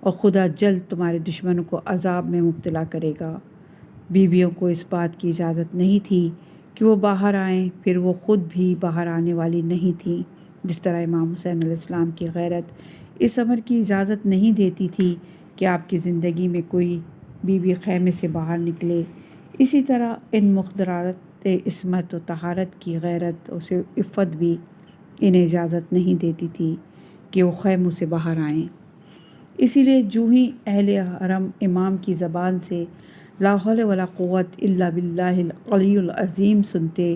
اور خدا جلد تمہارے دشمنوں کو عذاب میں مبتلا کرے گا۔ بیویوں کو اس بات کی اجازت نہیں تھی کہ وہ باہر آئیں، پھر وہ خود بھی باہر آنے والی نہیں تھیں۔ جس طرح امام حسین علیہ السلام کی غیرت اس امر کی اجازت نہیں دیتی تھی کہ آپ کی زندگی میں کوئی بیوی خیمے سے باہر نکلے، اسی طرح ان مخدرات عصمت و طہارت کی غیرت اور عفت بھی انہیں اجازت نہیں دیتی تھی کہ وہ خیموں سے باہر آئیں۔ اسی لیے جو ہی اہل حرم امام کی زبان سے لا حول ولا قوت الا باللہ العلی العظیم سنتے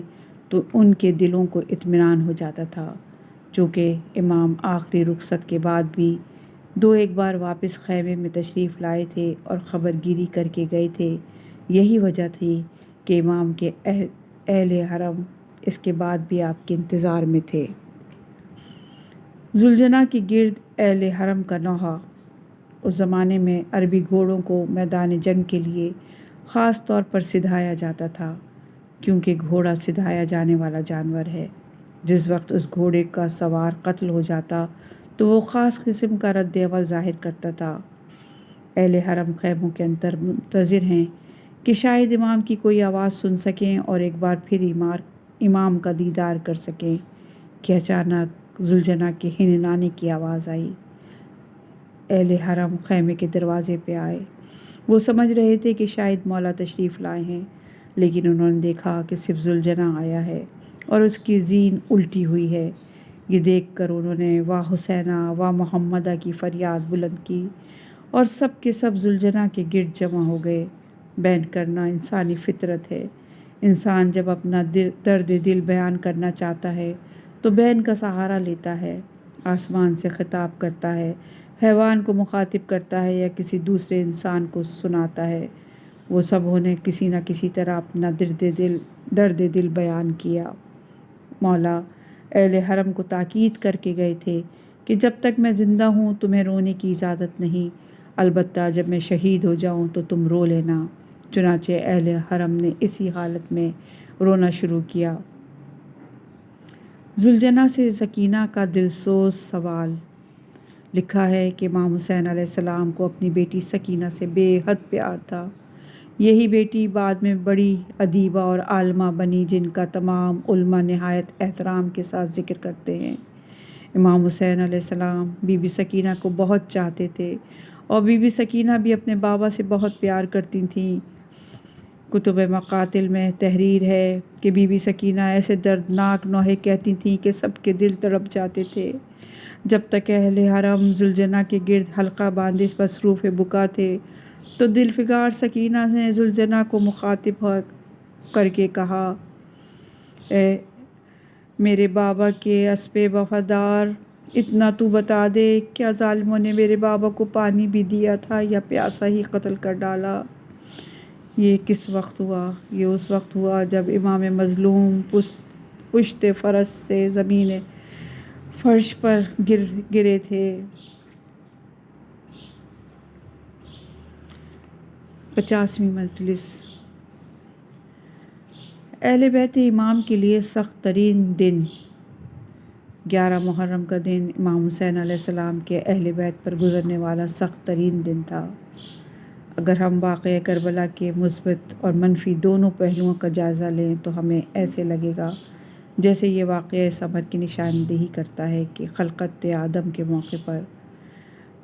تو ان کے دلوں کو اطمینان ہو جاتا تھا۔ چونکہ امام آخری رخصت کے بعد بھی دو ایک بار واپس خیمے میں تشریف لائے تھے اور خبر گیری کر کے گئے تھے، یہی وجہ تھی کہ امام کے اہل حرم اس کے بعد بھی آپ کے انتظار میں تھے۔ ذوالجناح کے گرد اہل حرم کا نوحہ اس زمانے میں عربی گھوڑوں کو میدان جنگ کے لیے خاص طور پر سدھایا جاتا تھا، کیونکہ گھوڑا سدھایا جانے والا جانور ہے۔ جس وقت اس گھوڑے کا سوار قتل ہو جاتا تو وہ خاص قسم کا رد عمل ظاہر کرتا تھا۔ اہل حرم خیموں کے اندر منتظر ہیں کہ شاید امام کی کوئی آواز سن سکیں اور ایک بار پھر امام کا دیدار کر سکیں کہ اچانک ذوالجناح کے ہنہنانے کی آواز آئی۔ اہل حرم خیمے کے دروازے پہ آئے۔ وہ سمجھ رہے تھے کہ شاید مولا تشریف لائے ہیں، لیکن انہوں نے دیکھا کہ صرف ذوالجناح آیا ہے اور اس کی زین الٹی ہوئی ہے۔ یہ دیکھ کر انہوں نے واہ حسینہ واہ محمدہ کی فریاد بلند کی اور سب کے سب ذوالجناح کے گرد جمع ہو گئے۔ بیان کرنا انسانی فطرت ہے۔ انسان جب اپنا درد دل بیان کرنا چاہتا ہے تو بیان کا سہارا لیتا ہے، آسمان سے خطاب کرتا ہے، حیوان کو مخاطب کرتا ہے یا کسی دوسرے انسان کو سناتا ہے۔ وہ سبوں نے کسی نہ کسی طرح اپنا درد دل بیان کیا۔ مولا اہل حرم کو تاکید کر کے گئے تھے کہ جب تک میں زندہ ہوں تمہیں رونے کی اجازت نہیں، البتہ جب میں شہید ہو جاؤں تو تم رو لینا۔ چنانچہ اہل حرم نے اسی حالت میں رونا شروع کیا۔ ذوالجناح سے سکینہ کا دلسوز سوال۔ لکھا ہے کہ امام حسین علیہ السلام کو اپنی بیٹی سکینہ سے بے حد پیار تھا۔ یہی بیٹی بعد میں بڑی ادیبہ اور عالمہ بنی، جن کا تمام علماء نہایت احترام کے ساتھ ذکر کرتے ہیں۔ امام حسین علیہ السلام بی بی سکینہ کو بہت چاہتے تھے اور بی بی سکینہ بھی اپنے بابا سے بہت پیار کرتی تھیں۔ کتب مقاتل میں تحریر ہے کہ بی بی سکینہ ایسے دردناک نوحے کہتی تھیں کہ سب کے دل تڑپ جاتے تھے۔ جب تک اہل حرم ذوالجناح کے گرد حلقہ باندھے مصروف بکا تھے تو دلفگار سکینہ نے ذوالجناح کو مخاطب کر کے کہا، اے میرے بابا کے اسب وفادار، اتنا تو بتا دے، کیا ظالموں نے میرے بابا کو پانی بھی دیا تھا یا پیاسا ہی قتل کر ڈالا؟ یہ کس وقت ہوا؟ یہ اس وقت ہوا جب امام مظلوم پشت فرش سے زمین فرش پر گرے تھے۔ 50ویں مجلس۔ اہل بیت امام کے لیے سخت ترین دن 11 محرم کا دن امام حسین علیہ السلام کے اہل بیت پر گزرنے والا سخت ترین دن تھا۔ اگر ہم واقعہ کربلا کے مثبت اور منفی دونوں پہلوؤں کا جائزہ لیں تو ہمیں ایسے لگے گا جیسے یہ واقعہ اس امر کی نشاندہی کرتا ہے کہ خلقت آدم کے موقع پر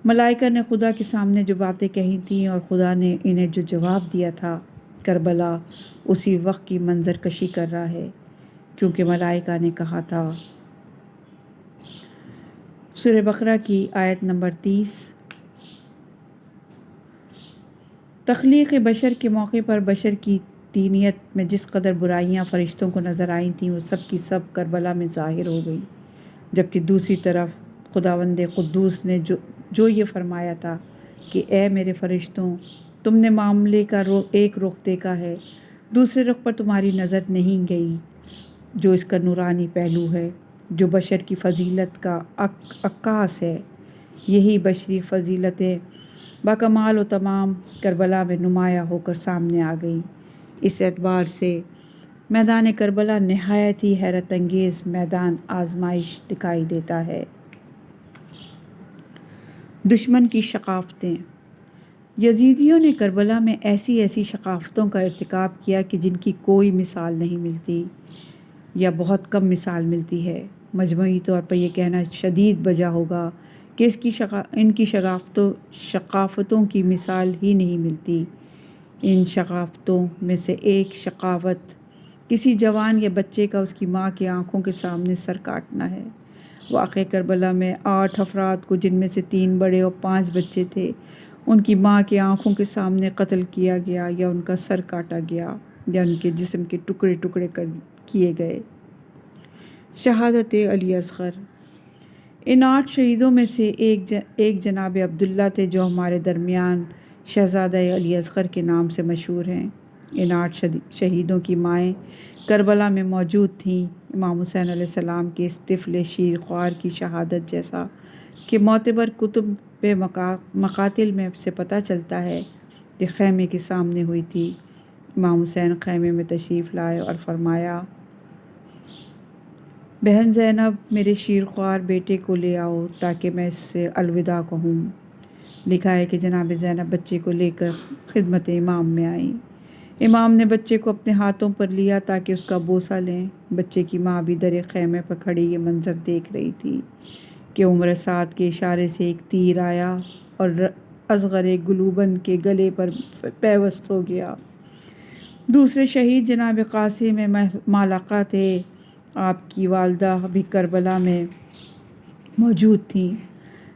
ملائکہ نے خدا کے سامنے جو باتیں کہی تھیں اور خدا نے انہیں جو جواب دیا تھا، کربلا اسی وقت کی منظر کشی کر رہا ہے، کیونکہ ملائکہ نے کہا تھا۔ سورہ بقرہ کی آیت نمبر 30۔ تخلیق بشر کے موقع پر بشر کی طینیت میں جس قدر برائیاں فرشتوں کو نظر آئی تھیں وہ سب کی سب کربلا میں ظاہر ہو گئی، جبکہ دوسری طرف خداوند قدوس نے جو یہ فرمایا تھا کہ اے میرے فرشتوں، تم نے معاملے کا ایک رخ دیکھا ہے، دوسرے رخ پر تمہاری نظر نہیں گئی، جو اس کا نورانی پہلو ہے، جو بشر کی فضیلت کا عکاس ہے۔ یہی بشری فضیلتیں باکمال و تمام کربلا میں نمایاں ہو کر سامنے آ گئیں۔ اس اعتبار سے میدان کربلا نہایت ہی حیرت انگیز میدان آزمائش دکھائی دیتا ہے۔ دشمن کی ثقافتیں۔ یزیدیوں نے کربلا میں ایسی ثقافتوں کا ارتکاب کیا کہ جن کی کوئی مثال نہیں ملتی یا بہت کم مثال ملتی ہے۔ مجموعی طور پر یہ کہنا شدید بجا ہوگا کہ ان کی ثقافتوں کی مثال ہی نہیں ملتی۔ ان ثقافتوں میں سے ایک ثقافت کسی جوان یا بچے کا اس کی ماں کی آنکھوں کے سامنے سر کاٹنا ہے۔ واقعہ کربلا میں 8 افراد کو، جن میں سے 3 بڑے اور 5 بچے تھے، ان کی ماں کی آنکھوں کے سامنے قتل کیا گیا یا ان کا سر کاٹا گیا یا ان کے جسم کے ٹکڑے ٹکڑے کیے گئے۔ شہادت علی اصغر۔ ان 8 شہیدوں میں سے ایک جناب عبداللہ تھے جو ہمارے درمیان شہزادہ علی اصغر کے نام سے مشہور ہیں۔ ان 8 شہیدوں کی مائیں کربلا میں موجود تھیں۔ امام حسین علیہ السلام کے اس طفل شیر خوار کی شہادت، جیسا کہ معتبر کتب مقاتل میں سے پتہ چلتا ہے، کہ خیمے کے سامنے ہوئی تھی۔ امام حسین خیمے میں تشریف لائے اور فرمایا، بہن زینب، میرے شیر خوار بیٹے کو لے آؤ تاکہ میں اس سے الوداع کہوں۔ لکھا ہے کہ جناب زینب بچے کو لے کر خدمت امام میں آئیں۔ امام نے بچے کو اپنے ہاتھوں پر لیا تاکہ اس کا بوسہ لیں۔ بچے کی ماں بھی در خیمے پر کھڑی یہ منظر دیکھ رہی تھی کہ عمر سعد کے اشارے سے ایک تیر آیا اور اصغر گلوبند کے گلے پر پیوست ہو گیا۔ دوسرے شہید جناب قاسم مالقہ تھے۔ آپ کی والدہ بھی کربلا میں موجود تھیں،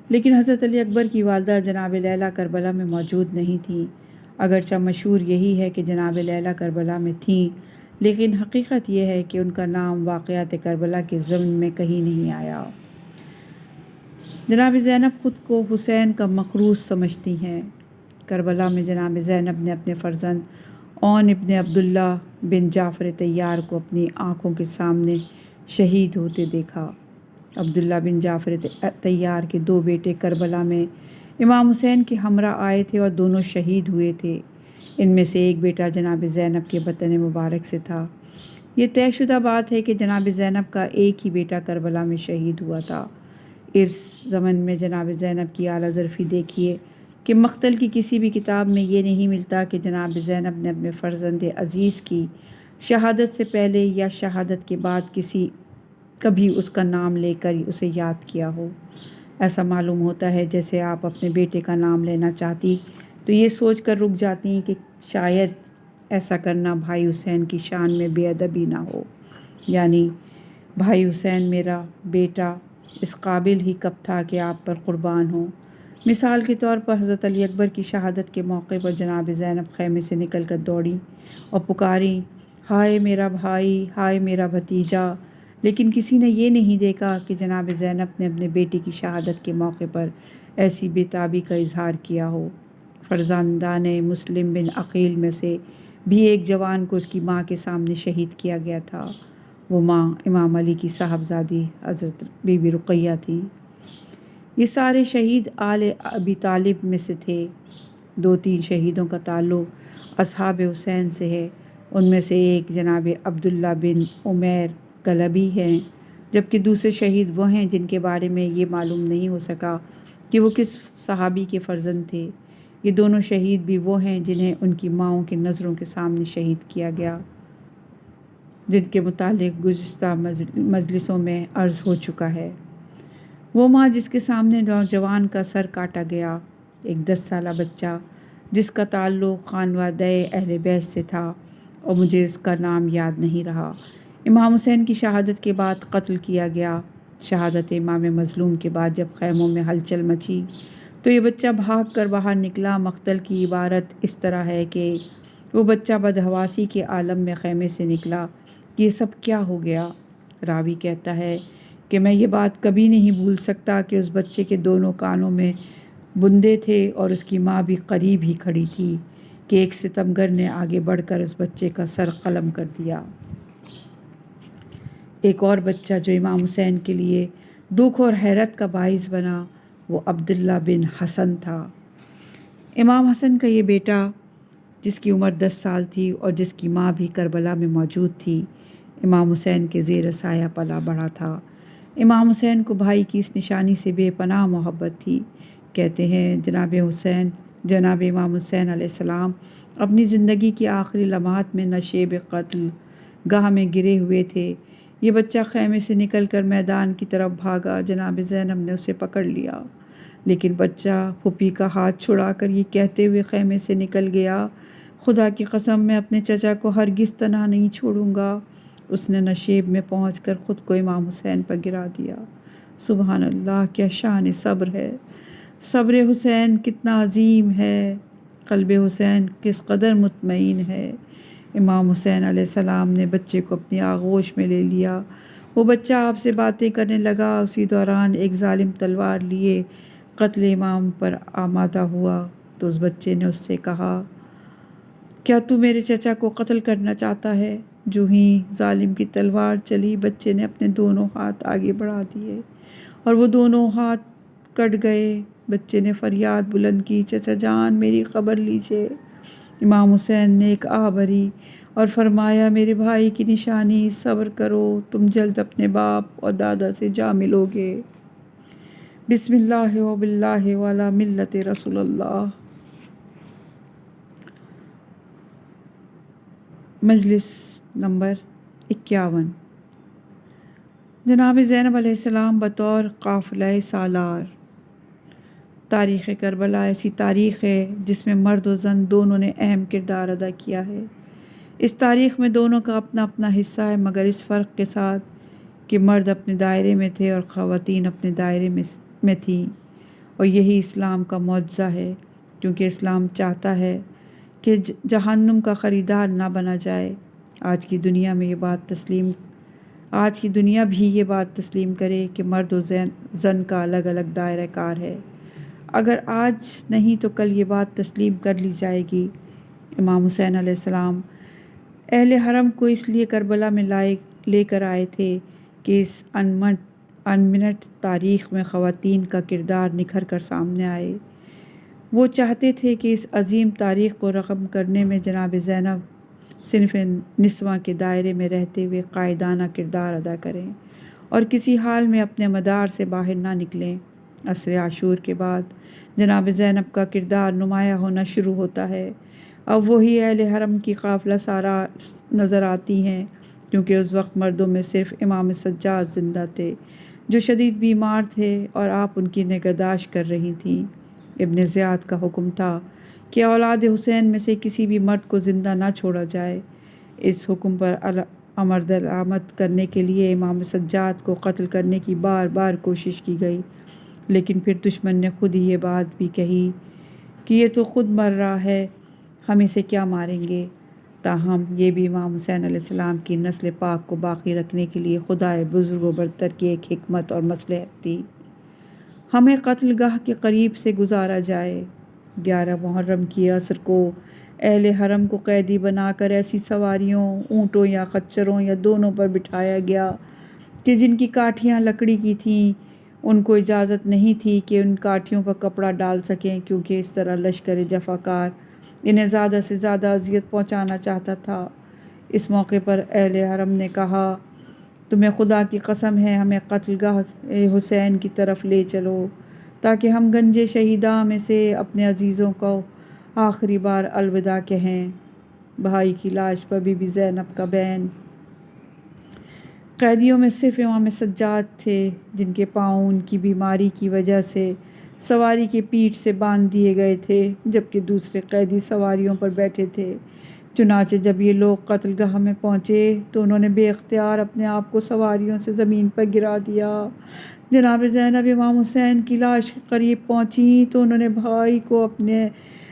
لیکن حضرت علی اکبر کی والدہ جناب لیلہ کربلا میں موجود نہیں تھیں۔ اگرچہ مشہور یہی ہے کہ جناب لیلہ کربلا میں تھیں، لیکن حقیقت یہ ہے کہ ان کا نام واقعات کربلا کے ضمن میں کہیں نہیں آیا۔ جناب زینب خود کو حسین کا مقروض سمجھتی ہیں۔ کربلا میں جناب زینب نے اپنے فرزند اون ابن عبداللہ بن جعفر طیار کو اپنی آنکھوں کے سامنے شہید ہوتے دیکھا۔ عبداللہ بن جعفر طیار کے 2 بیٹے کربلا میں امام حسین کے ہمراہ آئے تھے اور دونوں شہید ہوئے تھے۔ ان میں سے ایک بیٹا جناب زینب کے بطن مبارک سے تھا۔ یہ طے شدہ بات ہے کہ جناب زینب کا ایک ہی بیٹا کربلا میں شہید ہوا تھا۔ اس زمن میں جناب زینب کی اعلیٰ ظرفی دیکھیے کہ مقتل کی کسی بھی کتاب میں یہ نہیں ملتا کہ جناب زینب نے اپنے فرزند عزیز کی شہادت سے پہلے یا شہادت کے بعد کبھی اس کا نام لے کر اسے یاد کیا ہو۔ ایسا معلوم ہوتا ہے جیسے آپ اپنے بیٹے کا نام لینا چاہتی تو یہ سوچ کر رک جاتی ہیں کہ شاید ایسا کرنا بھائی حسین کی شان میں بے ادبی نہ ہو، یعنی بھائی حسین میرا بیٹا اس قابل ہی کب تھا کہ آپ پر قربان ہو۔ مثال کے طور پر حضرت علی اکبر کی شہادت کے موقع پر جناب زینب خیمے سے نکل کر دوڑیں اور پکاریں، ہائے میرا بھائی، ہائے میرا بھتیجا، لیکن کسی نے یہ نہیں دیکھا کہ جناب زینب نے اپنے بیٹی کی شہادت کے موقع پر ایسی بے تابی کا اظہار کیا ہو۔ فرزندان مسلم بن عقیل میں سے بھی ایک جوان کو اس کی ماں کے سامنے شہید کیا گیا تھا۔ وہ ماں امام علی کی صاحبزادی حضرت بی بی رقیہ تھی۔ یہ سارے شہید آل ابی طالب میں سے تھے۔ 2-3 شہیدوں کا تعلق اصحاب حسین سے ہے۔ ان میں سے ایک جناب عبداللہ بن عمیر کلبی ہیں، جبکہ دوسرے شہید وہ ہیں جن کے بارے میں یہ معلوم نہیں ہو سکا کہ وہ کس صحابی کے فرزند تھے۔ یہ دونوں شہید بھی وہ ہیں جنہیں ان کی ماؤں کی نظروں کے سامنے شہید کیا گیا، جن کے متعلق گزشتہ مجلسوں میں عرض ہو چکا ہے۔ وہ ماں جس کے سامنے نوجوان کا سر کاٹا گیا، ایک 10 سالہ بچہ جس کا تعلق خانوادہ اہل بیت سے تھا اور مجھے اس کا نام یاد نہیں رہا، امام حسین کی شہادت کے بعد قتل کیا گیا۔ شہادت امام مظلوم کے بعد جب خیموں میں ہلچل مچی تو یہ بچہ بھاگ کر باہر نکلا۔ مقتل کی عبارت اس طرح ہے کہ وہ بچہ بدحواسی کے عالم میں خیمے سے نکلا۔ یہ سب کیا ہو گیا؟ راوی کہتا ہے کہ میں یہ بات کبھی نہیں بھول سکتا کہ اس بچے کے دونوں کانوں میں بندے تھے اور اس کی ماں بھی قریب ہی کھڑی تھی کہ ایک ستمگر نے آگے بڑھ کر اس بچے کا سر قلم کر دیا۔ ایک اور بچہ جو امام حسین کے لیے دکھ اور حیرت کا باعث بنا وہ عبداللہ بن حسن تھا۔ امام حسن کا یہ بیٹا جس کی عمر 10 سال تھی اور جس کی ماں بھی کربلا میں موجود تھی، امام حسین کے زیر سایہ پلا بڑھا تھا۔ امام حسین کو بھائی کی اس نشانی سے بے پناہ محبت تھی کہتے ہیں جناب امام حسین علیہ السلام اپنی زندگی کی آخری لمحات میں نشیب قتل گاہ میں گرے ہوئے تھے۔ یہ بچہ خیمے سے نکل کر میدان کی طرف بھاگا۔ جناب زینب نے اسے پکڑ لیا، لیکن بچہ پھوپھی کا ہاتھ چھڑا کر یہ کہتے ہوئے خیمے سے نکل گیا، خدا کی قسم میں اپنے چچا کو ہرگز تنہا نہیں چھوڑوں گا۔ اس نے نشیب میں پہنچ کر خود کو امام حسین پر گرا دیا۔ سبحان اللہ، کیا شان صبر ہے! صبر حسین کتنا عظیم ہے! قلب حسین کس قدر مطمئن ہے! امام حسین علیہ السلام نے بچے کو اپنی آغوش میں لے لیا۔ وہ بچہ آپ سے باتیں کرنے لگا۔ اسی دوران ایک ظالم تلوار لیے قتل امام پر آمادہ ہوا تو اس بچے نے اس سے کہا، کیا تو میرے چچا کو قتل کرنا چاہتا ہے؟ جو ہی ظالم کی تلوار چلی، بچے نے اپنے دونوں ہاتھ آگے بڑھا دیے اور وہ دونوں ہاتھ کٹ گئے۔ بچے نے فریاد بلند کی، چچا جان میری خبر لیجئے۔ امام حسین نے ایک آہ بھری اور فرمایا، میرے بھائی کی نشانی، صبر کرو، تم جلد اپنے باپ اور دادا سے جا ملو گے۔ بسم اللہ و باللہ وعلی ملت رسول اللہ۔ مجلس نمبر 51۔ جناب زینب علیہ السلام بطور قافلہ سالار۔ تاریخ کربلا ایسی تاریخ ہے جس میں مرد و زن دونوں نے اہم کردار ادا کیا ہے۔ اس تاریخ میں دونوں کا اپنا اپنا حصہ ہے، مگر اس فرق کے ساتھ کہ مرد اپنے دائرے میں تھے اور خواتین اپنے دائرے میں تھیں، اور یہی اسلام کا معجزہ ہے، کیونکہ اسلام چاہتا ہے کہ جہنم کا خریدار نہ بنا جائے۔ آج کی دنیا بھی یہ بات تسلیم کرے کہ مرد و زن کا الگ الگ دائرہ کار ہے۔ اگر آج نہیں تو کل یہ بات تسلیم کر لی جائے گی۔ امام حسین علیہ السلام اہل حرم کو اس لیے کربلا میں لے کر آئے تھے کہ اس انمٹ تاریخ میں خواتین کا کردار نکھر کر سامنے آئے۔ وہ چاہتے تھے کہ اس عظیم تاریخ کو رقم کرنے میں جناب زینب صنف نسواں کے دائرے میں رہتے ہوئے قائدانہ کردار ادا کریں اور کسی حال میں اپنے مدار سے باہر نہ نکلیں۔ عصر عاشور کے بعد جناب زینب کا کردار نمایاں ہونا شروع ہوتا ہے۔ اب وہی اہل حرم کی قافلہ سارا نظر آتی ہیں، کیونکہ اس وقت مردوں میں صرف امام سجاد زندہ تھے جو شدید بیمار تھے اور آپ ان کی نگہداشت کر رہی تھیں۔ ابن زیاد کا حکم تھا کہ اولاد حسین میں سے کسی بھی مرد کو زندہ نہ چھوڑا جائے۔ اس حکم پر عمل درآمد کرنے کے لیے امام سجاد کو قتل کرنے کی بار بار کوشش کی گئی، لیکن پھر دشمن نے خود ہی یہ بات بھی کہی کہ یہ تو خود مر رہا ہے، ہم اسے کیا ماریں گے۔ تاہم یہ بھی امام حسین علیہ السلام کی نسل پاک کو باقی رکھنے کے لیے خدائے بزرگ و برتر کی ایک حکمت اور مصلحت تھی۔ ہمیں قتل گاہ کے قریب سے گزارا جائے۔ 11 محرم کی عصر کو اہل حرم کو قیدی بنا کر ایسی سواریوں، اونٹوں یا خچروں یا دونوں پر بٹھایا گیا کہ جن کی کاٹھیاں لکڑی کی تھیں، ان کو اجازت نہیں تھی کہ ان کاٹھیوں پر کپڑا ڈال سکیں، کیونکہ اس طرح لشکر جفاکار انہیں زیادہ سے زیادہ اذیت پہنچانا چاہتا تھا۔ اس موقع پر اہل حرم نے کہا، تمہیں خدا کی قسم ہے، ہمیں قتل گاہ حسین کی طرف لے چلو تاکہ ہم گنج شہیداں میں سے اپنے عزیزوں کو آخری بار الوداع کہیں۔ بھائی کی لاش پر بی بی زینب کا بیان۔ قیدیوں میں صرف امام سجاد تھے جن کے پاؤں ان کی بیماری کی وجہ سے سواری کی پیٹھ سے باندھ دیے گئے تھے، جبکہ دوسرے قیدی سواریوں پر بیٹھے تھے۔ چنانچہ جب یہ لوگ قتل گاہ میں پہنچے تو انہوں نے بے اختیار اپنے آپ کو سواریوں سے زمین پر گرا دیا۔ جناب زینب امام حسین کی لاش کے قریب پہنچی تو انہوں نے بھائی کو اپنے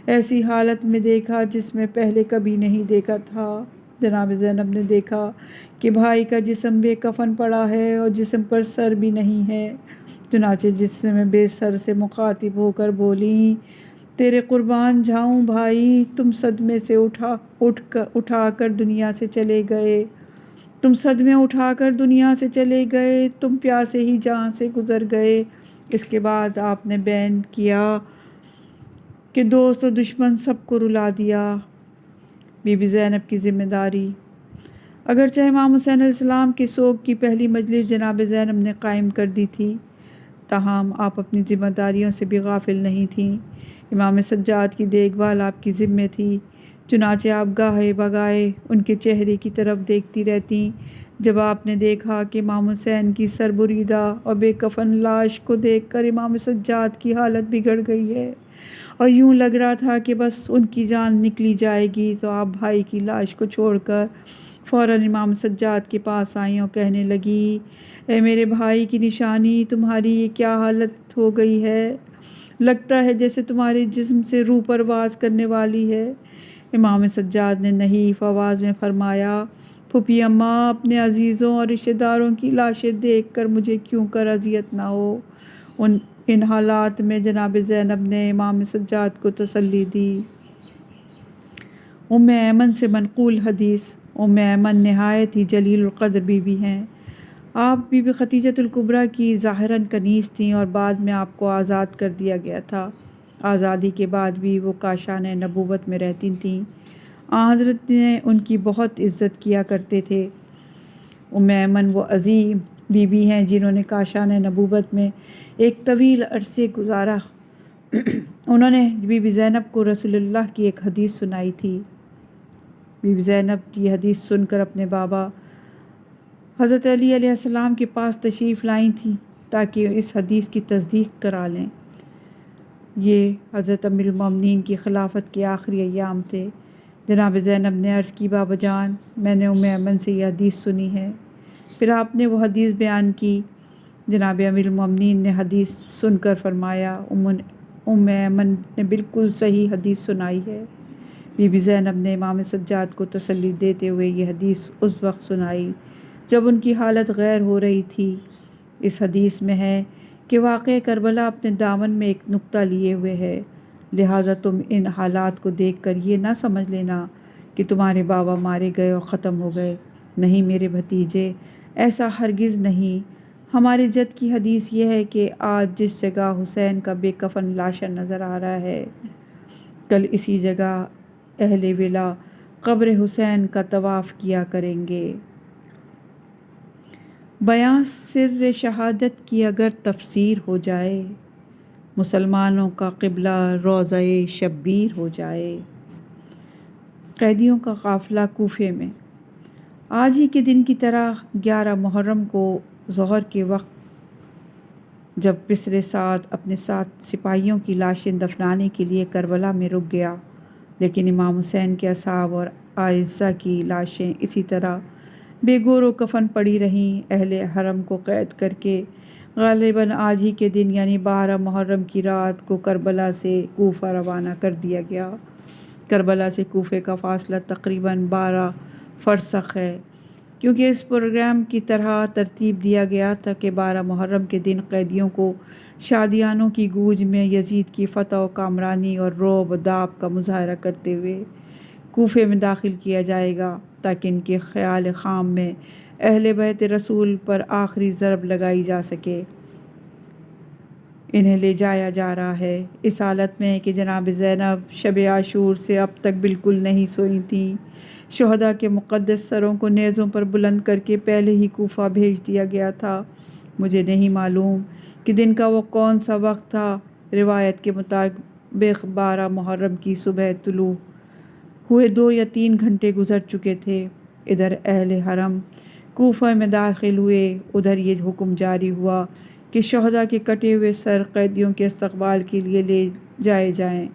ایسی حالت میں دیکھا جس میں پہلے کبھی نہیں دیکھا تھا۔ جناب زینب نے دیکھا کہ بھائی کا جسم بے کفن پڑا ہے اور جسم پر سر بھی نہیں ہے۔ چنانچہ جسم میں بے سر سے مخاطب ہو کر بولیں، تیرے قربان جاؤں بھائی، تم صدمے سے اٹھا کر دنیا سے چلے گئے، تم صدمے اٹھا کر دنیا سے چلے گئے، تم پیاسے ہی جہاں سے گزر گئے۔ اس کے بعد آپ نے بیان کیا کہ دوست و دشمن سب کو رلا دیا۔ بی بی زینب کی ذمہ داری۔ اگرچہ امام حسین علیہ السلام کے سوگ کی پہلی مجلس جناب زینب نے قائم کر دی تھی، تاہم آپ اپنی ذمہ داریوں سے بھی غافل نہیں تھیں۔ امام سجاد کی دیکھ بھال آپ کی ذمہ تھی، چنانچہ آپ گاہے بگاہے ان کے چہرے کی طرف دیکھتی رہتیں۔ جب آپ نے دیکھا کہ امام حسین کی سربریدہ اور بے کفن لاش کو دیکھ کر امام سجاد کی حالت بگڑ گئی ہے اور یوں لگ رہا تھا کہ بس ان کی جان نکلی جائے گی، تو آپ بھائی کی لاش کو چھوڑ کر فوراً امام سجاد کے پاس آئیں اور کہنے لگی، اے میرے بھائی کی نشانی، تمہاری یہ کیا حالت ہو گئی ہے؟ لگتا ہے جیسے تمہارے جسم سے روح پرواز کرنے والی ہے۔ امام سجاد نے نحیف آواز میں فرمایا، پھوپھی اماں، اپنے عزیزوں اور رشتہ داروں کی لاشیں دیکھ کر مجھے کیوں کر اذیت نہ ہو۔ ان حالات میں جناب زینب نے امام سجاد کو تسلی دی۔ ام ایمن سے منقول حدیث۔ ام ایمن نہایت ہی جلیل القدر بی بی ہیں۔ آپ بی بی خدیجۃ الکبریٰ کی ظاہراً کنیز تھیں اور بعد میں آپ کو آزاد کر دیا گیا تھا۔ آزادی کے بعد بھی وہ کاشان نبوت میں رہتی تھیں۔ حضرت نے ان کی بہت عزت کیا کرتے تھے۔ ام ایمن وہ عظیم بی بی ہیں جنہوں نے کاشان نبوت میں ایک طویل عرصے گزارا۔ انہوں نے بی بی زینب کو رسول اللہ کی ایک حدیث سنائی تھی۔ بی بی زینب یہ حدیث سن کر اپنے بابا حضرت علی علیہ السلام کے پاس تشریف لائی تھیں تاکہ اس حدیث کی تصدیق کرا لیں۔ یہ حضرت امیر المومنین کی خلافت کے آخری ایام تھے۔ جناب زینب نے عرض کی، بابا جان، میں نے ام ایمن سے یہ حدیث سنی ہے۔ پھر آپ نے وہ حدیث بیان کی۔ جناب امیر المومنین نے حدیث سن کر فرمایا، ام ایمن نے بالکل صحیح حدیث سنائی ہے۔ بی بی زینب نے امام سجاد کو تسلی دیتے ہوئے یہ حدیث اس وقت سنائی جب ان کی حالت غیر ہو رہی تھی۔ اس حدیث میں ہے کہ واقعہ کربلا اپنے دامن میں ایک نقطہ لیے ہوئے ہے، لہٰذا تم ان حالات کو دیکھ کر یہ نہ سمجھ لینا کہ تمہارے بابا مارے گئے اور ختم ہو گئے۔ نہیں میرے بھتیجے، ایسا ہرگز نہیں۔ ہماری جد کی حدیث یہ ہے کہ آج جس جگہ حسین کا بے کفن لاشا نظر آ رہا ہے، کل اسی جگہ اہل ولا قبر حسین کا طواف کیا کریں گے۔ بیاں سر شہادت کی اگر تفسیر ہو جائے، مسلمانوں کا قبلہ روضہ شبیر ہو جائے۔ قیدیوں کا قافلہ کوفے میں۔ آج ہی کے دن کی طرح 11 محرم کو ظہر کے وقت جب بسر سعد اپنے 7 سپاہیوں کی لاشیں دفنانے کے لیے کربلا میں رک گیا، لیکن امام حسین کے اصحاب اور اعزہ کی لاشیں اسی طرح بے گور و کفن پڑی رہیں۔ اہل حرم کو قید کر کے غالباً آج ہی کے دن یعنی 12 محرم کی رات کو کربلا سے کوفہ روانہ کر دیا گیا۔ کربلا سے کوفے کا فاصلہ تقریباً 12 فرسخ ہے، کیونکہ اس پروگرام کی طرح ترتیب دیا گیا تھا کہ 12 محرم کے دن قیدیوں کو شادیانوں کی گونج میں یزید کی فتح و کامرانی اور رعب و داپ کا مظاہرہ کرتے ہوئے کوفے میں داخل کیا جائے گا تاکہ ان کے خیال خام میں اہل بیت رسول پر آخری ضرب لگائی جا سکے۔ انہیں لے جایا جا رہا ہے اس حالت میں کہ جناب زینب شب عاشور سے اب تک بالکل نہیں سوئی تھیں۔ شہداء کے مقدس سروں کو نیزوں پر بلند کر کے پہلے ہی کوفہ بھیج دیا گیا تھا۔ مجھے نہیں معلوم کہ دن کا وہ کون سا وقت تھا۔ روایت کے مطابق 12 محرم کی صبح طلوع ہوئے 2 یا 3 گھنٹے گزر چکے تھے۔ ادھر اہل حرم کوفہ میں داخل ہوئے، ادھر یہ حکم جاری ہوا کہ شہداء کے کٹے ہوئے سر قیدیوں کے استقبال کے لیے لے جائے جائیں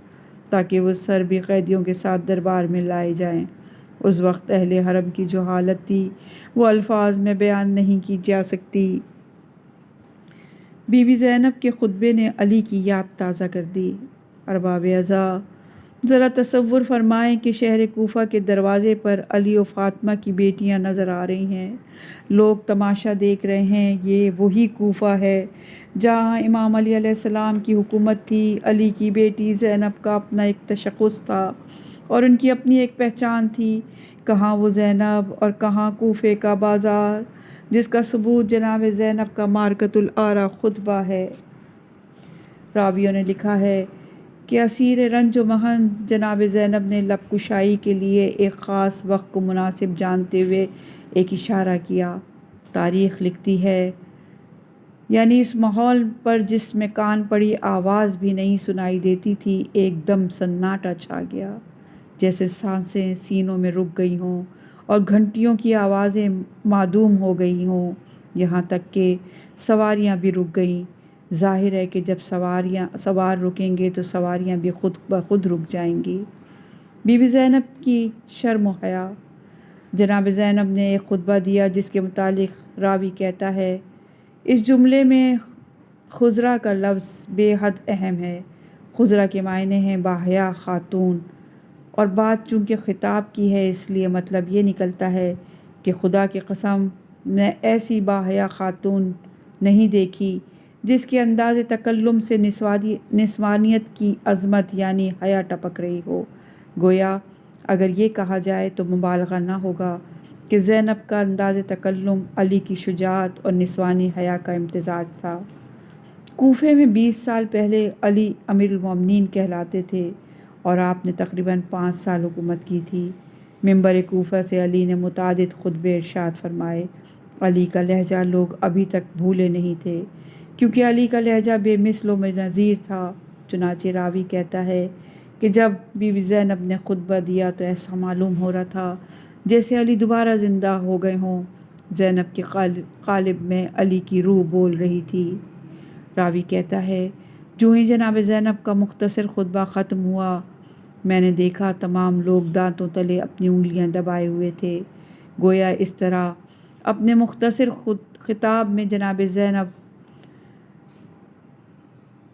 تاکہ وہ سر بھی قیدیوں کے ساتھ دربار میں لائے جائیں۔ اس وقت اہل حرم کی جو حالت تھی وہ الفاظ میں بیان نہیں کی جا سکتی۔ بی بی زینب کے خطبے نے علی کی یاد تازہ کر دی۔ ارباب عزا، ذرا تصور فرمائیں کہ شہر کوفہ کے دروازے پر علی و فاطمہ کی بیٹیاں نظر آ رہی ہیں، لوگ تماشا دیکھ رہے ہیں۔ یہ وہی کوفہ ہے جہاں امام علی علیہ السلام کی حکومت تھی۔ علی کی بیٹی زینب کا اپنا ایک تشخص تھا اور ان کی اپنی ایک پہچان تھی۔ کہاں وہ زینب اور کہاں کوفے کا بازار جس کا ثبوت جناب زینب کا مارکۃ الآرا خطبہ ہے۔ راویوں نے لکھا ہے کہ اسیر رنج و محن جناب زینب نے لب کشائی کے لیے ایک خاص وقت کو مناسب جانتے ہوئے ایک اشارہ کیا۔ تاریخ لکھتی ہے یعنی اس ماحول پر جس میں کان پڑی آواز بھی نہیں سنائی دیتی تھی، ایک دم سناٹا چھا گیا، جیسے سانسیں سینوں میں رک گئی ہوں اور گھنٹیوں کی آوازیں معدوم ہو گئی ہوں، یہاں تک کہ سواریاں بھی رک گئیں۔ ظاہر ہے کہ جب سوار رکیں گے تو سواریاں بھی خود بخود رک جائیں گی۔ بی بی زینب کی شرم و حیا۔ جناب زینب نے ایک خطبہ دیا جس کے متعلق راوی کہتا ہے، اس جملے میں خضرا کا لفظ بے حد اہم ہے۔ خضرا کے معنی ہیں باحیا خاتون، اور بات چونکہ خطاب کی ہے اس لیے مطلب یہ نکلتا ہے کہ خدا کی قسم میں ایسی باحیا خاتون نہیں دیکھی جس کے انداز تکلم سے نسوانیت کی عظمت یعنی حیا ٹپک رہی ہو۔ گویا اگر یہ کہا جائے تو مبالغہ نہ ہوگا کہ زینب کا انداز تکلم علی کی شجاعت اور نسوانی حیا کا امتزاج تھا۔ کوفے میں 20 سال پہلے علی امیر المومنین کہلاتے تھے اور آپ نے تقریباً 5 سال حکومت کی تھی۔ منبر کوفہ سے علی نے متعدد خطبے ارشاد فرمائے۔ علی کا لہجہ لوگ ابھی تک بھولے نہیں تھے، کیونکہ علی کا لہجہ بے مثل و نظیر تھا۔ چنانچہ راوی کہتا ہے کہ جب بی بی زینب نے خطبہ دیا تو ایسا معلوم ہو رہا تھا جیسے علی دوبارہ زندہ ہو گئے ہوں۔ زینب کے قالب میں علی کی روح بول رہی تھی۔ راوی کہتا ہے، جو ہی جناب زینب کا مختصر خطبہ ختم ہوا، میں نے دیکھا تمام لوگ دانتوں تلے اپنی انگلیاں دبائے ہوئے تھے۔ گویا اس طرح اپنے مختصر خطاب میں جناب زینب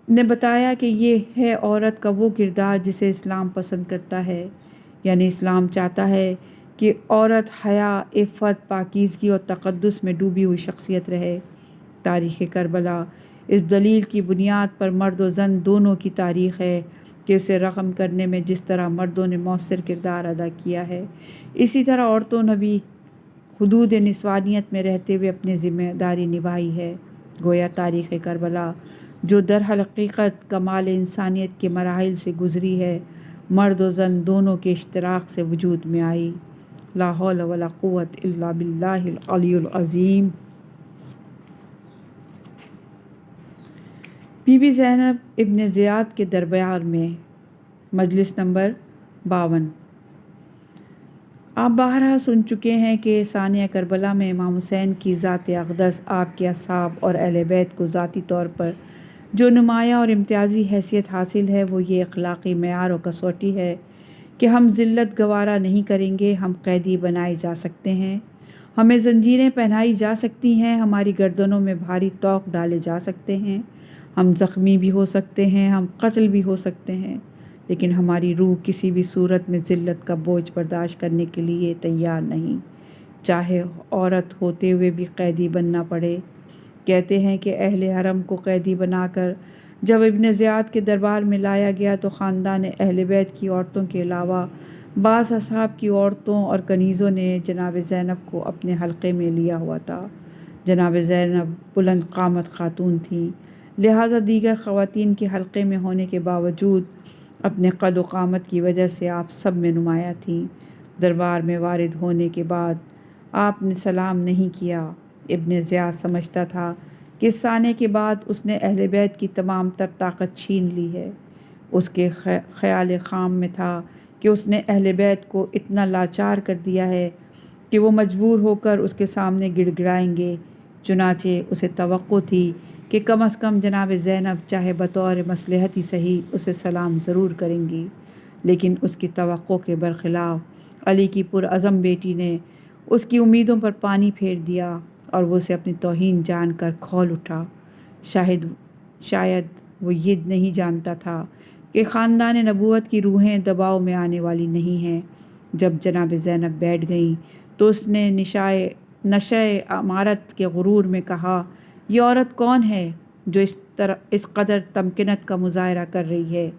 نے بتایا کہ یہ ہے عورت کا وہ کردار جسے اسلام پسند کرتا ہے، یعنی اسلام چاہتا ہے کہ عورت حیا، عفت، پاکیزگی اور تقدس میں ڈوبی ہوئی شخصیت رہے۔ تاریخ کربلا اس دلیل کی بنیاد پر مرد و زن دونوں کی تاریخ ہے کہ اسے رقم کرنے میں جس طرح مردوں نے مؤثر کردار ادا کیا ہے، اسی طرح عورتوں نے بھی حدود نسوانیت میں رہتے ہوئے اپنی ذمہ داری نبھائی ہے۔ گویا تاریخ کربلا جو در حقیقت کمال انسانیت کے مراحل سے گزری ہے، مرد و زن دونوں کے اشتراک سے وجود میں آئی۔ لا حول ولا قوت الا باللہ العلی العظیم۔ بی بی زینب ابن زیاد کے دربار میں مجلس نمبر 52۔ آپ بارہا سن چکے ہیں کہ ثانیہ کربلا میں امام حسین کی ذات اقدس، آپ کے اصحاب اور اہل بیت کو ذاتی طور پر جو نمایاں اور امتیازی حیثیت حاصل ہے وہ یہ اخلاقی معیار و کسوٹی ہے کہ ہم ذلت گوارا نہیں کریں گے، ہم قیدی بنائے جا سکتے ہیں، ہمیں زنجیریں پہنائی جا سکتی ہیں، ہماری گردنوں میں بھاری طوق ڈالے جا سکتے ہیں، ہم زخمی بھی ہو سکتے ہیں، ہم قتل بھی ہو سکتے ہیں، لیکن ہماری روح کسی بھی صورت میں ذلت کا بوجھ برداشت کرنے کے لیے تیار نہیں، چاہے عورت ہوتے ہوئے بھی قیدی بننا پڑے۔ کہتے ہیں کہ اہل حرم کو قیدی بنا کر جب ابن زیاد کے دربار میں لایا گیا تو خاندان اہل بیت کی عورتوں کے علاوہ بعض اصحاب کی عورتوں اور کنیزوں نے جناب زینب کو اپنے حلقے میں لیا ہوا تھا۔ جناب زینب بلند قامت خاتون تھیں، لہٰذا دیگر خواتین کے حلقے میں ہونے کے باوجود اپنے قد و قامت کی وجہ سے آپ سب میں نمایاں تھیں۔ دربار میں وارد ہونے کے بعد آپ نے سلام نہیں کیا۔ ابن زیاد سمجھتا تھا کہ اس آنے کے بعد اس نے اہل بیت کی تمام تر طاقت چھین لی ہے۔ اس کے خیال خام میں تھا کہ اس نے اہل بیت کو اتنا لاچار کر دیا ہے کہ وہ مجبور ہو کر اس کے سامنے گڑ گڑائیں گے۔ چنانچہ اسے توقع تھی کہ کم از کم جناب زینب چاہے بطور مصلحت ہی صحیح اسے سلام ضرور کریں گی، لیکن اس کی توقع کے برخلاف علی کی پرعزم بیٹی نے اس کی امیدوں پر پانی پھیر دیا اور وہ اسے اپنی توہین جان کر کھول اٹھا۔ شاید وہ یہ نہیں جانتا تھا کہ خاندان نبوت کی روحیں دباؤ میں آنے والی نہیں ہیں۔ جب جناب زینب بیٹھ گئیں تو اس نے نشۂ امارت کے غرور میں کہا، یہ عورت کون ہے جو اس قدر تمکنت کا مظاہرہ کر رہی ہے؟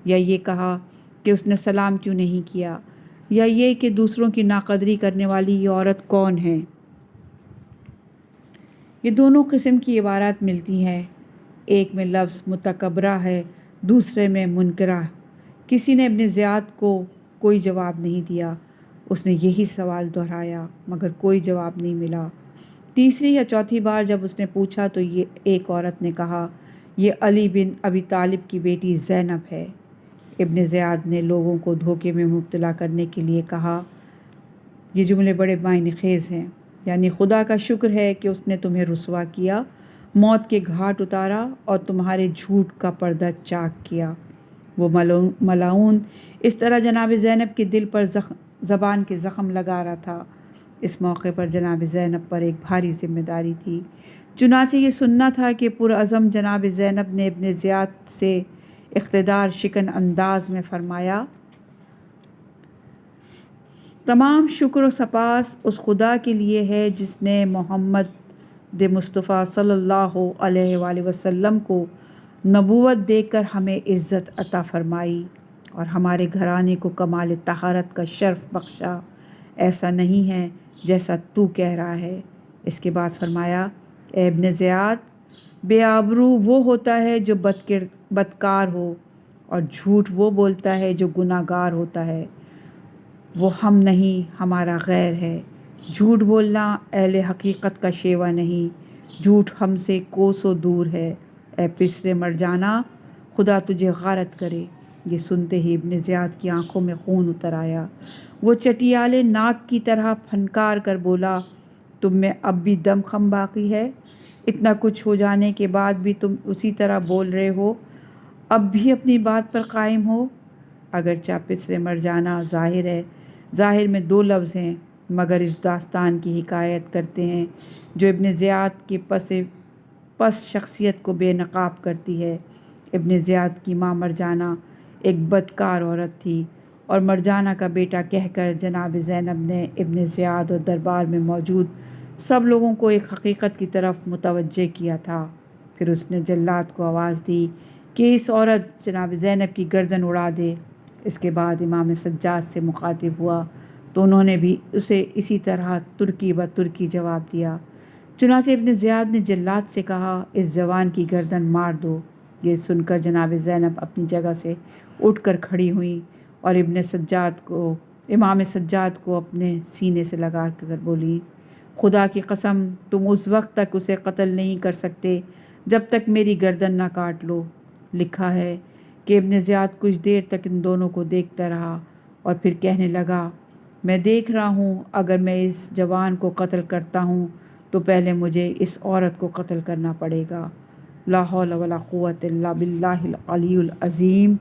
یا یہ کہا کہ اس نے سلام کیوں نہیں کیا؟ یا یہ کہ دوسروں کی ناقدری کرنے والی یہ عورت کون ہے؟ یہ دونوں قسم کی عبارات ملتی ہیں، ایک میں لفظ متکبرہ ہے، دوسرے میں منکرہ۔ کسی نے ابن زیاد کو کوئی جواب نہیں دیا۔ اس نے یہی سوال دہرایا مگر کوئی جواب نہیں ملا۔ تیسری یا چوتھی بار جب اس نے پوچھا تو یہ ایک عورت نے کہا، یہ علی بن ابی طالب کی بیٹی زینب ہے۔ ابن زیاد نے لوگوں کو دھوکے میں مبتلا کرنے کے لیے کہا، یہ جملے بڑے معنی خیز ہیں، یعنی خدا کا شکر ہے کہ اس نے تمہیں رسوا کیا، موت کے گھاٹ اتارا اور تمہارے جھوٹ کا پردہ چاک کیا۔ وہ ملعون اس طرح جناب زینب کے دل پر زبان کے زخم لگا رہا تھا۔ اس موقع پر جناب زینب پر ایک بھاری ذمہ داری تھی، چنانچہ یہ سننا تھا کہ پرعزم جناب زینب نے ابن زیاد سے اقتدار شکن انداز میں فرمایا، تمام شکر و سپاس اس خدا کے لیے ہے جس نے محمد مصطفیٰ صلی اللہ علیہ وآلہ وسلم کو نبوت دے کر ہمیں عزت عطا فرمائی اور ہمارے گھرانے کو کمال طہارت کا شرف بخشا۔ ایسا نہیں ہے جیسا تو کہہ رہا ہے۔ اس کے بعد فرمایا، اے ابن زیاد، بے آبرو وہ ہوتا ہے جو بدکار ہو، اور جھوٹ وہ بولتا ہے جو گناہ گار ہوتا ہے۔ وہ ہم نہیں، ہمارا غیر ہے۔ جھوٹ بولنا اہل حقیقت کا شیوا نہیں، جھوٹ ہم سے کوسوں دور ہے۔ اے پسر مرجانہ، خدا تجھے غارت کرے۔ یہ سنتے ہی ابن زیاد کی آنکھوں میں خون اتر آیا۔ وہ چٹیالے ناک کی طرح پھنکار کر بولا، تم میں اب بھی دم خم باقی ہے؟ اتنا کچھ ہو جانے کے بعد بھی تم اسی طرح بول رہے ہو، اب بھی اپنی بات پر قائم ہو؟ اگرچہ پسر مرجانہ ظاہر میں دو لفظ ہیں، مگر اس داستان کی حکایت کرتے ہیں جو ابن زیاد کے پس شخصیت کو بے نقاب کرتی ہے۔ ابن زیاد کی ماں مرجانہ ایک بدکار عورت تھی، اور مرجانہ کا بیٹا کہہ کر جناب زینب نے ابن زیاد اور دربار میں موجود سب لوگوں کو ایک حقیقت کی طرف متوجہ کیا تھا۔ پھر اس نے جلاد کو آواز دی کہ اس عورت جناب زینب کی گردن اڑا دے۔ اس کے بعد امام سجاد سے مخاطب ہوا تو انہوں نے بھی اسے اسی طرح ترکی بترکی جواب دیا۔ چنانچہ ابن زیاد نے جلاد سے کہا، اس جوان کی گردن مار دو۔ یہ سن کر جناب زینب اپنی جگہ سے اٹھ کر کھڑی ہوئیں اور امام سجاد کو اپنے سینے سے لگا کر بولی، خدا کی قسم تم اس وقت تک اسے قتل نہیں کر سکتے جب تک میری گردن نہ کاٹ لو۔ لکھا ہے کہ ابن زیاد کچھ دیر تک ان دونوں کو دیکھتا رہا اور پھر کہنے لگا، میں دیکھ رہا ہوں اگر میں اس جوان کو قتل کرتا ہوں تو پہلے مجھے اس عورت کو قتل کرنا پڑے گا۔ لا حول ولا قوت الا باللہ العلی العظیم۔